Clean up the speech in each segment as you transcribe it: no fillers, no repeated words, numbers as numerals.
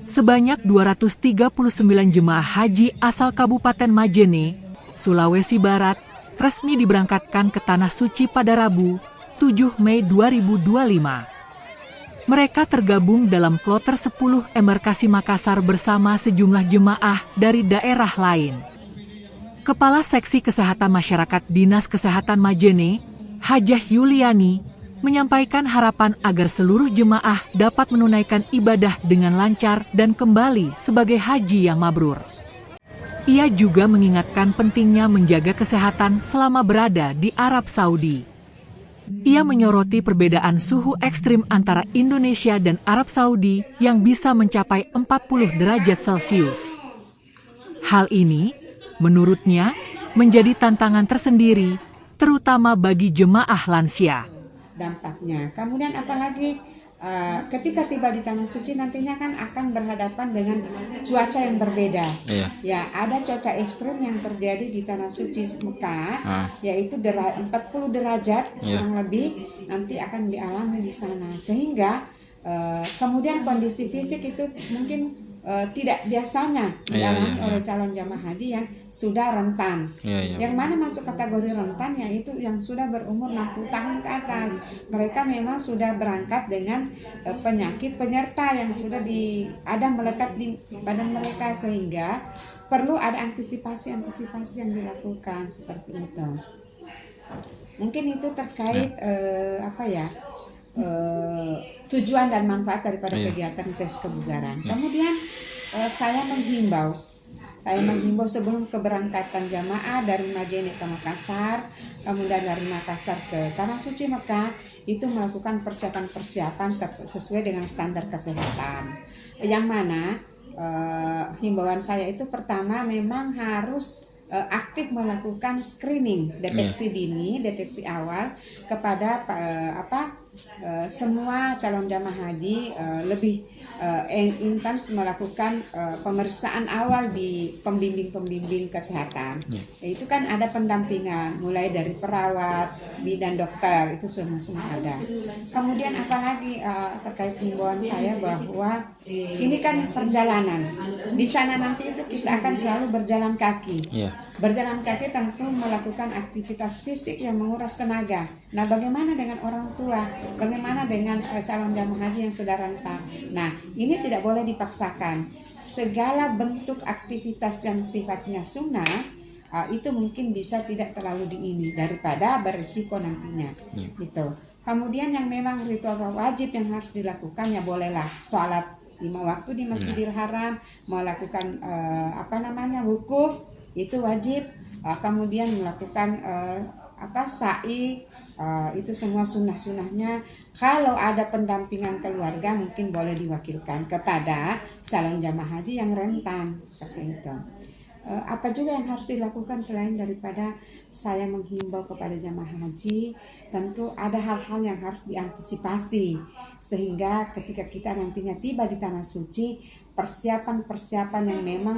Sebanyak 239 jemaah haji asal Kabupaten Majene, Sulawesi Barat, resmi diberangkatkan ke Tanah Suci pada Rabu, 7 Mei 2025. Mereka tergabung dalam kloter 10 embarkasi Makassar bersama sejumlah jemaah dari daerah lain. Kepala Seksi Kesehatan Masyarakat Dinas Kesehatan Majene, Hajah Yuliani, menyampaikan harapan agar seluruh jemaah dapat menunaikan ibadah dengan lancar dan kembali sebagai haji yang mabrur. Ia juga mengingatkan pentingnya menjaga kesehatan selama berada di Arab Saudi. Ia menyoroti perbedaan suhu ekstrim antara Indonesia dan Arab Saudi yang bisa mencapai 40 derajat Celcius. Hal ini, menurutnya, menjadi tantangan tersendiri, terutama bagi jemaah lansia. Dampaknya. Kemudian apalagi ketika tiba di Tanah Suci nantinya kan akan berhadapan dengan cuaca yang berbeda. Ya, ada cuaca ekstrim yang terjadi di Tanah Suci Mekah, yaitu 40 derajat kurang lebih nanti akan dialami di sana. Sehingga kemudian kondisi fisik itu mungkin tidak biasanya dialami oleh calon jamaah haji yang sudah rentan. Yang mana masuk kategori rentan yaitu yang sudah berumur 60 tahun ke atas. Mereka memang sudah berangkat dengan penyakit penyerta yang sudah ada melekat di badan mereka, sehingga perlu ada antisipasi yang dilakukan seperti itu. Mungkin itu terkait tujuan dan manfaat daripada kegiatan tes kebugaran. Kemudian saya menghimbau sebelum keberangkatan jamaah dari Majene ke Makassar, kemudian dari Makassar ke Tanah Suci Mekah, itu melakukan persiapan sesuai dengan standar kesehatan. Yang mana himbauan saya itu pertama memang harus aktif melakukan screening, deteksi dini, deteksi awal kepada semua calon jamaah haji, lebih intens melakukan pemeriksaan awal di pembimbing kesehatan. Itu kan ada pendampingan mulai dari perawat, bidan, dokter, itu semua ada. Kemudian apalagi terkait himbauan saya bahwa ini kan perjalanan. Di sana nanti itu kita akan selalu berjalan kaki. Berjalan kaki tentu melakukan aktivitas fisik yang menguras tenaga. Nah, bagaimana dengan orang tua? Bagaimana dengan calon jamaah haji yang sudah rentan? Nah, ini tidak boleh dipaksakan. Segala bentuk aktivitas yang sifatnya sunnah itu mungkin bisa tidak terlalu daripada berisiko nantinya. Gitu. Kemudian yang memang ritual wajib yang harus dilakukan ya bolehlah sholat 5 waktu di Masjidil Haram, melakukan wukuf itu wajib, kemudian melakukan sa'i, itu semua sunnah-sunnahnya. Kalau ada pendampingan keluarga mungkin boleh diwakilkan kepada calon jamaah haji yang rentan seperti itu. Apa juga yang harus dilakukan selain daripada saya menghimbau kepada jamaah haji, tentu ada hal-hal yang harus diantisipasi sehingga ketika kita nantinya tiba di Tanah Suci, persiapan yang memang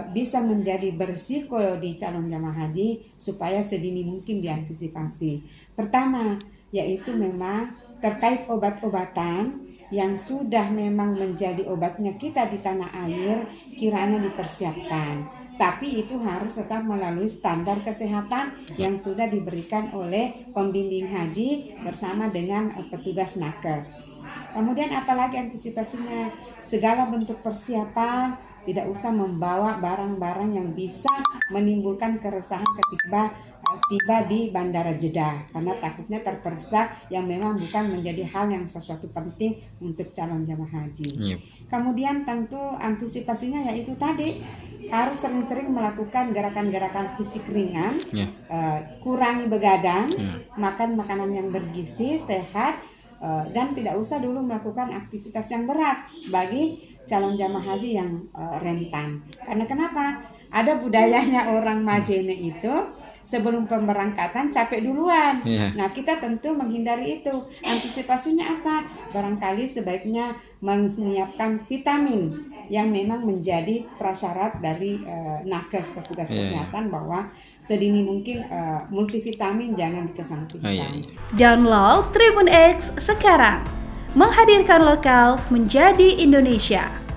bisa menjadi berisiko di calon jamaah haji supaya sedini mungkin diantisipasi. Pertama, yaitu memang terkait obat-obatan yang sudah memang menjadi obatnya kita di tanah air, kiranya dipersiapkan. Tapi itu harus tetap melalui standar kesehatan yang sudah diberikan oleh pembimbing haji bersama dengan petugas nakes. Kemudian apalagi antisipasinya, segala bentuk persiapan, tidak usah membawa barang-barang yang bisa menimbulkan keresahan ketika tiba di Bandara Jeddah, karena takutnya terperiksa yang memang bukan menjadi hal yang sesuatu penting untuk calon jamaah haji. Kemudian tentu antisipasinya yaitu tadi harus sering-sering melakukan gerakan-gerakan fisik ringan, kurangi begadang, makan makanan yang bergizi, sehat, dan tidak usah dulu melakukan aktivitas yang berat bagi calon jamaah haji yang rentan. Karena kenapa? Ada budayanya orang Majene itu sebelum pemberangkatan capek duluan. Nah, kita tentu menghindari itu. Antisipasinya apa? Barangkali sebaiknya menyiapkan vitamin yang memang menjadi prasyarat dari nakes, petugas kesehatan, bahwa sedini mungkin multivitamin jangan dikesampingkan. Download Tribun X sekarang, menghadirkan lokal menjadi Indonesia.